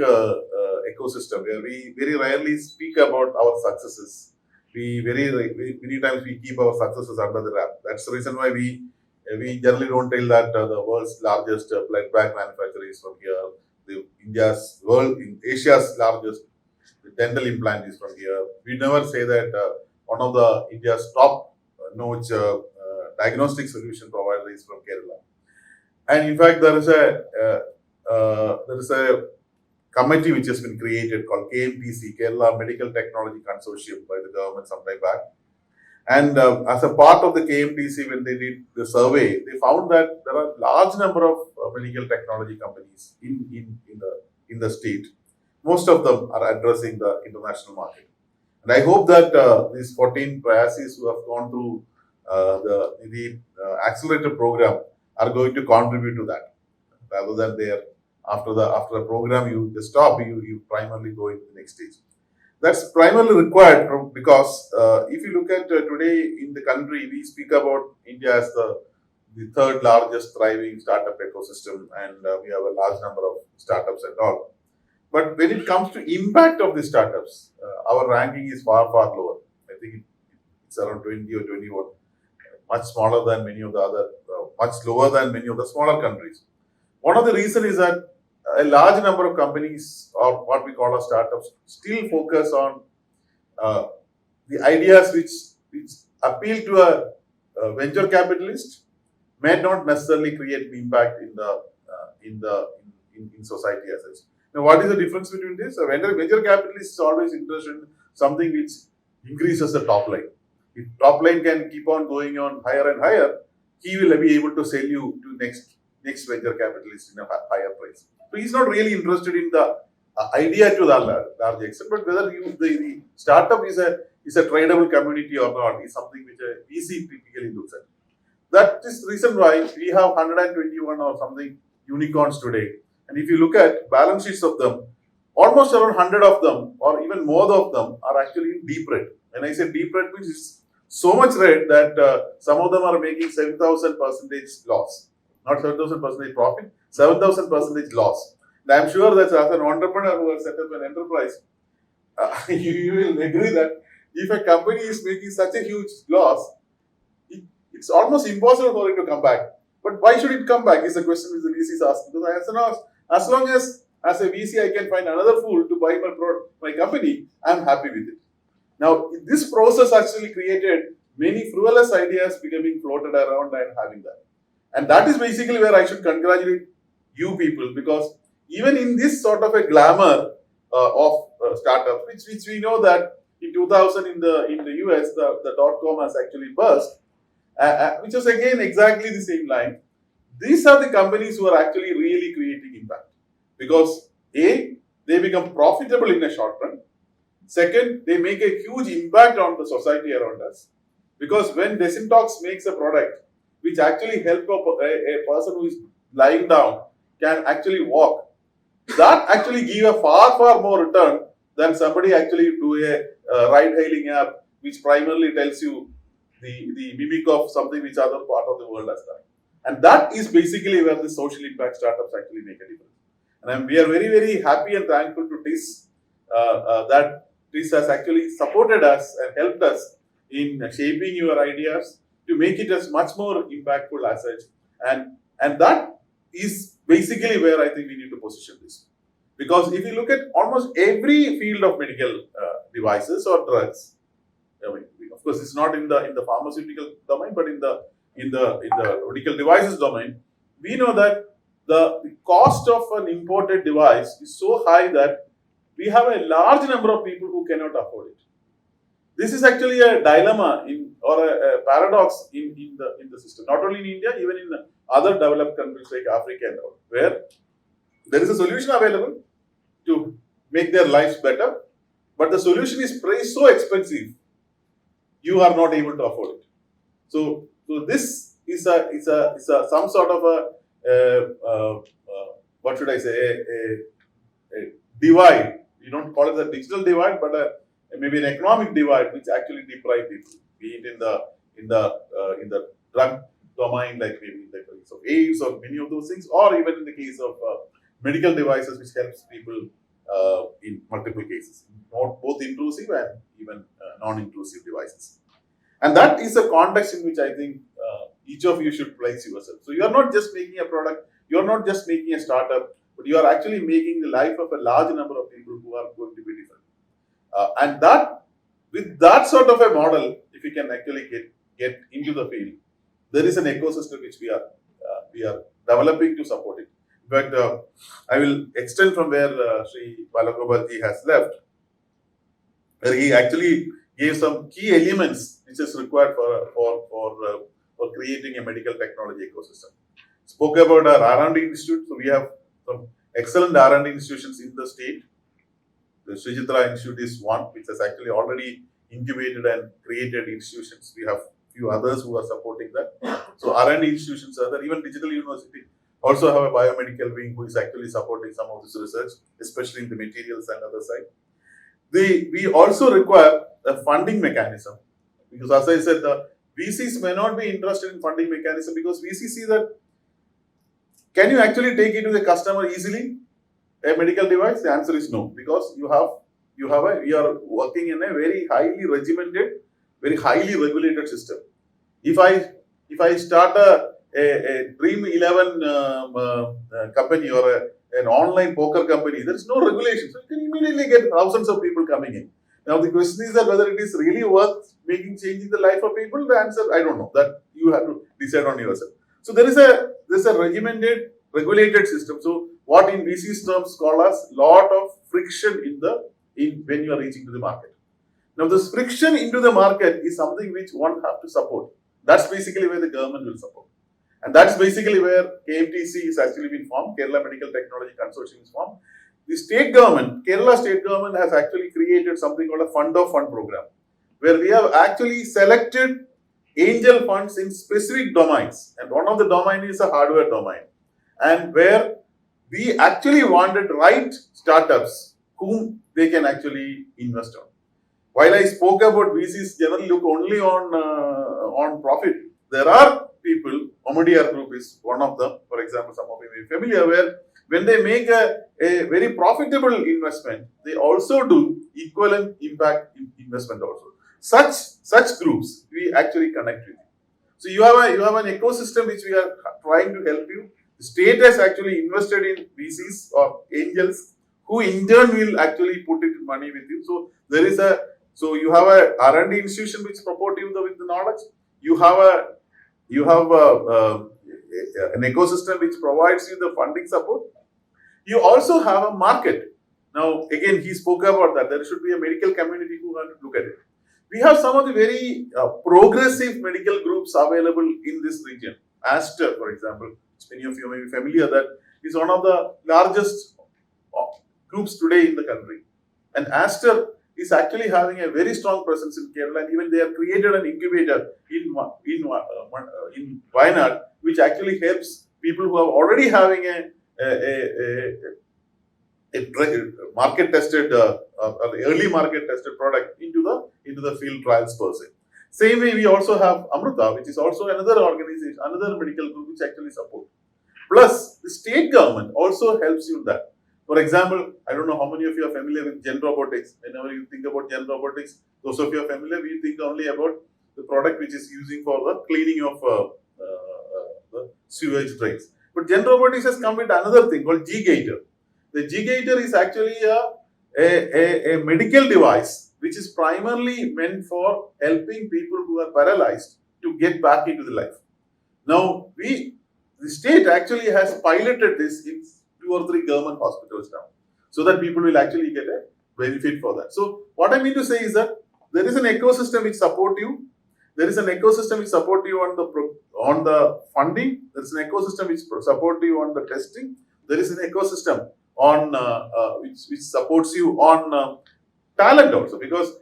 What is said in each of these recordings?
ecosystem where we very rarely speak about our successes. Many times we keep our successes under the wrap. That's the reason why we generally don't tell that the world's largest blood bag manufacturer is from here. In Asia's largest dental implant is from here. We never say that one of the India's top notch diagnostic solution provider is from Kerala. And in fact, there is a committee which has been created called KMTC, Kerala Medical Technology Consortium, by the government some time back. And as a part of the KMTC, when they did the survey, they found that there are large number of medical technology companies in the state. Most of them are addressing the international market. And I hope that these 14 Prayasis who have gone through the Nidhi accelerator program are going to contribute to that, rather than after the program you just stop, you primarily go into the next stage. That's primarily required because if you look at today in the country, we speak about India as the third largest thriving startup ecosystem, and we have a large number of startups and all. But when it comes to impact of the startups, our ranking is far lower. I think it's around 20 or 21, much smaller than many of the other, much lower than many of the smaller countries. One of the reasons is that a large number of companies, or what we call as startups, still focus on the ideas which appeal to a venture capitalist, may not necessarily create impact in society as such. Now, what is the difference between this? A venture capitalist is always interested in something which increases the top line. If top line can keep on going on higher and higher, he will be able to sell you to next venture capitalist in a higher price. So he's not really interested in the idea to the large extent, but whether the startup is a tradable community or not is something which a VC typically looks at. That is the reason why we have 121 or something unicorns today. And if you look at balance sheets of them, almost around 100 of them or even more of them are actually in deep red. When I say deep red, means it's so much red that some of them are making 7,000% loss. Not 7,000% profit, 7,000% loss. And I'm sure that as an entrepreneur who has set up an enterprise, you will agree that if a company is making such a huge loss, it's almost impossible for it to come back. But why should it come back is the question which the VC is asking. Because as long as a VC I can find another fool to buy my company, I'm happy with it. Now, this process actually created many frivolous ideas becoming floated around and having that. And that is basically where I should congratulate you people, because even in this sort of a glamour of startups, which we know that in 2000 in the US, the .com has actually burst, which was again exactly the same line. These are the companies who are actually really creating impact, because A, they become profitable in a short run. Second, they make a huge impact on the society around us, because when Desintox makes a product which actually helps a person who is lying down can actually walk, that actually give a far more return than somebody actually do a ride-hailing app which primarily tells you the mimic of something which other part of the world has done. And that is basically where the social impact startups actually make a difference. And we are very happy and thankful to TIS that TIS has actually supported us and helped us in shaping your ideas to make it as much more impactful as such. And that is basically where I think we need to position this. Because if you look at almost every field of medical devices or drugs, I mean, of course, it's not in the pharmaceutical domain, but in the medical devices domain, we know that the cost of an imported device is so high that we have a large number of people who cannot afford it. This is actually a dilemma or a paradox in the system, not only in India, even in other developed countries like Africa and all, where there is a solution available to make their lives better, but the solution is priced so expensive, you are not able to afford it. So this is some sort of a what should I say, a divide. You don't call it a digital divide, but maybe an economic divide which actually deprive people, be it in the drug domain, like maybe in the case of AIDS or many of those things, or even in the case of medical devices which helps people in multiple cases, not both intrusive and even non-intrusive devices. And that is a context in which I think each of you should place yourself. So you are not just making a product, you are not just making a startup, but you are actually making the life of a large number of people who are going to be different. And that, with that sort of a model, if you can actually get into the field, there is an ecosystem which we are developing to support it. But I will extend from where Sri Balagopalji has left, where he actually gave some key elements which is required for creating a medical technology ecosystem. Spoke about our R&D institute. So we have some excellent R&D institutions in the state. The Srijitra Institute is one which has actually already incubated and created institutions. We have few others who are supporting that. So R&D institutions are there. Even Digital University also have a biomedical wing who is actually supporting some of this research, especially in the materials and other side. We also require a funding mechanism, because as I said, the VCs may not be interested in funding mechanism because VCs see that, can you actually take it to the customer easily, a medical device? The answer is no, because you are working in a very highly regimented, very highly regulated system. If I start a Dream 11 company or an online poker company, there is no regulation. So you can immediately get thousands of people coming in. Now the question is that whether it is really worth changing the life of people. The answer, I don't know. That you have to decide on yourself. So there is a regimented, regulated system. So what in VC's terms call as lot of friction when you are reaching to the market. Now this friction into the market is something which one have to support. That's basically where the government will support. And that's basically where KMTC is actually been formed, Kerala Medical Technology Consortium is formed. The state government, Kerala state government has actually created something called a fund of fund program, where we have actually selected angel funds in specific domains. And one of the domain is a hardware domain. And where we actually wanted right startups whom they can actually invest on. While I spoke about VCs generally look only on profit, there are people, Omodia Group is one of them, for example, some of you may be familiar, where when they make a very profitable investment, they also do equivalent impact investment also. Such groups we actually connect with. So you have an ecosystem which we are trying to help you. The state has actually invested in VCs or angels who in turn will actually put it money with you. So you have a R&D institution which support you with the knowledge. You have an ecosystem which provides you the funding support. You also have a market. Now, again, he spoke about that. There should be a medical community who have to look at it. We have some of the very progressive medical groups available in this region. Aster, for example, many of you may be familiar, that is one of the largest groups today in the country. And Aster is actually having a very strong presence in Kerala, and even they have created an incubator in Wayanad, which actually helps people who are already having a market tested, early market tested product into the field trials per se. Same way, we also have Amrita, which is also another organization, another medical group which actually support. Plus, the state government also helps you in that. For example, I don't know how many of you are familiar with Gen Robotics. Whenever you think about Gen Robotics, those of you are familiar, we think only about the product which is using for the cleaning of the sewage drains. But Gen Robotics has come with another thing called G-Gator. The G-Gator is actually a medical device which is primarily meant for helping people who are paralyzed to get back into the life. Now, the state actually has piloted this in 2 or 3 government hospitals now, so that people will actually get a benefit for that. So, what I mean to say is that there is an ecosystem which support you. There is an ecosystem which support you on the funding. There is an ecosystem which support you on the testing. There is an ecosystem on which supports you on talent also, because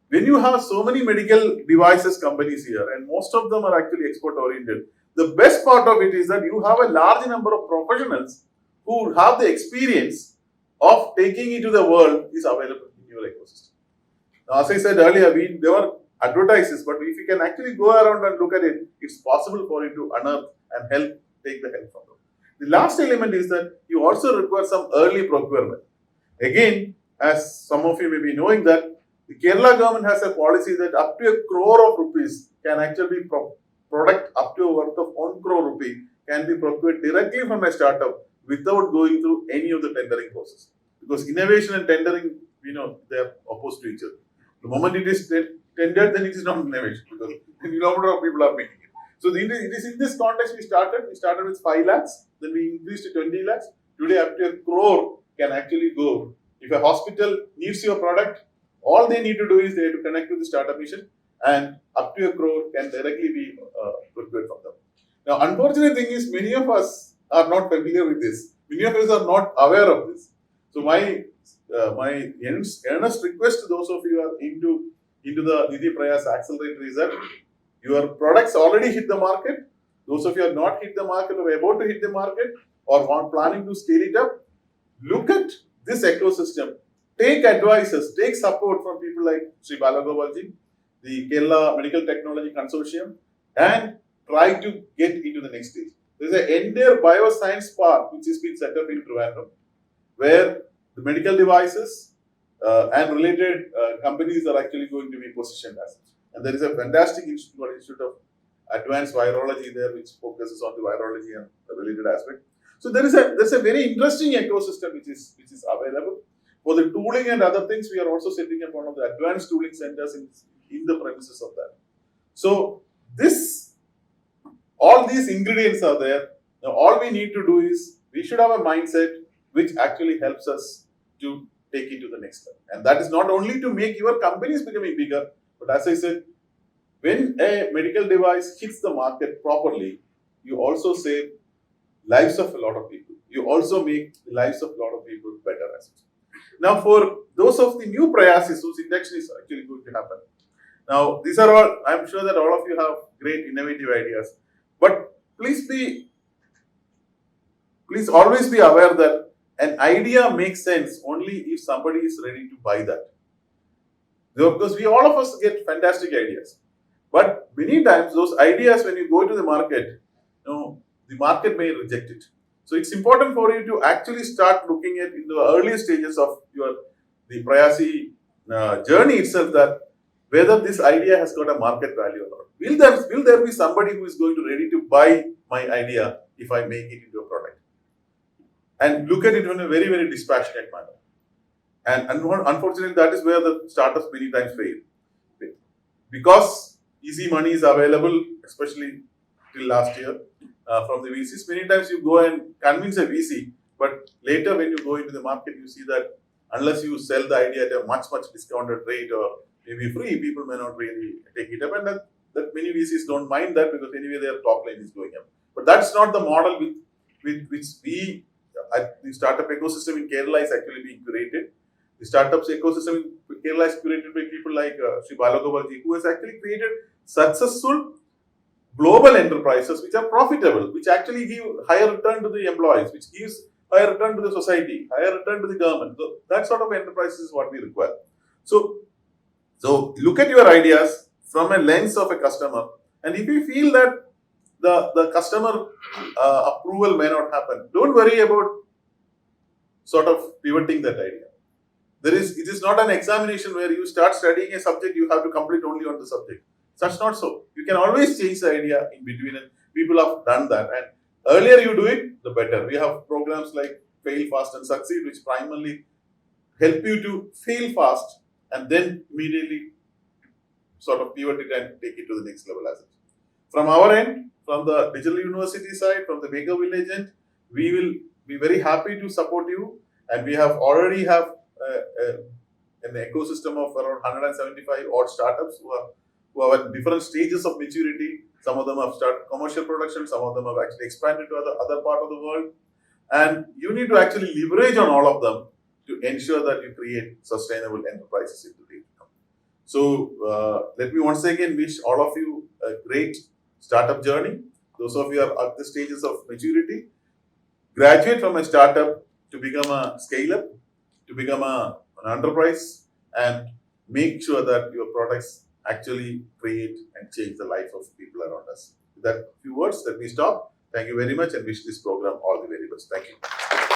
when you have so many medical devices companies here, and most of them are actually export oriented, the best part of it is that you have a large number of professionals who have the experience of taking it to the world is available in your ecosystem. Now, as I said earlier, there were advertises, but if you can actually go around and look at it, it's possible for you to unearth and take the help from them. The last element is that you also require some early procurement. Again, as some of you may be knowing that the Kerala government has a policy that up to 1 crore of rupees can actually be product up to a worth of 1 crore rupee can be procured directly from a startup without going through any of the tendering process. Because innovation and tendering, they are opposed to each other. The moment it is tendered, then it is not innovation because a number of people are making it. So it is in this context we started. We started with 5 lakhs, then we increased to 20 lakhs. Today, up to 1 crore can actually go. If a hospital needs your product, all they need to do is they have to connect to the startup mission, and up to 1 crore can directly be procured from them. Now, unfortunate thing is many of us are not familiar with this. Many of us are not aware of this. So my earnest request to those of you who are into the Nidhi Prayas accelerator is that your products already hit the market. Those of you who have not hit the market or about to hit the market or want planning to scale it up, look at this ecosystem. Take advices, take support from people like Sri Balagopalji, the Kerala Medical Technology Consortium, and try to get into the next stage. There is an entire bioscience park which has been set up in Trivandrum, where the medical devices and related companies are actually going to be positioned as. And there is a fantastic institute of advanced virology there, which focuses on the virology and the related aspect. So there's a very interesting ecosystem which is available. For the tooling and other things, we are also setting up one of the advanced tooling centers in the premises of that. So all these ingredients are there. Now all we need to do is we should have a mindset which actually helps us to take it to the next level. And that is not only to make your companies becoming bigger, but as I said, when a medical device hits the market properly, you also save lives of a lot of people. You also make the lives of a lot of people better as well. Now, for those of the new Prayasis whose induction is actually going to happen. Now, these are all, I'm sure that all of you have great innovative ideas. But please always be aware that an idea makes sense only if somebody is ready to buy that. Because all of us get fantastic ideas. But many times those ideas, when you go to the market, the market may reject it. So it's important for you to actually start looking at in the early stages of the Prayasi journey itself, that whether this idea has got a market value or not. Will there be somebody who is going to ready to buy my idea if I make it into a product? And look at it in a very, very dispassionate manner. And unfortunately, that is where the startups many times fail. Because easy money is available, especially till last year, from the VCs. Many times you go and convince a VC, but later when you go into the market, you see that unless you sell the idea at a much, much discounted rate or maybe free, people may not really take it up. And that many VCs don't mind that, because anyway their top line is going up. But that's not the model with which the startup ecosystem in Kerala is actually being created. The startups ecosystem in Kerala is curated by people like Sri Balagopalji, who has actually created successful global enterprises which are profitable, which actually give higher return to the employees, which gives higher return to the society, higher return to the government. So that sort of enterprises is what we require. So look at your ideas from a lens of a customer, and if you feel that the customer approval may not happen, don't worry about sort of pivoting that idea. It is not an examination where you start studying a subject, you have to complete only on the subject. That's not so. You can always change the idea in between, and people have done that. And earlier you do it, the better. We have programs like Fail Fast and Succeed, which primarily help you to fail fast and then immediately sort of pivot it and take it to the next level as it. From our end, from the digital university side, from the Maker Village end, we will be very happy to support you, and we already have an ecosystem of around 175 odd startups who are at different stages of maturity. Some of them have started commercial production, some of them have actually expanded to other part of the world. And you need to actually leverage on all of them to ensure that you create sustainable enterprises into the income. So let me once again wish all of you a great startup journey. Those of you are at the stages of maturity, graduate from a startup to become a scale-up, to become an enterprise, and make sure that your products actually create and change the life of people around us. With that few words, let me stop. Thank you very much and wish this program all the very best. Thank you.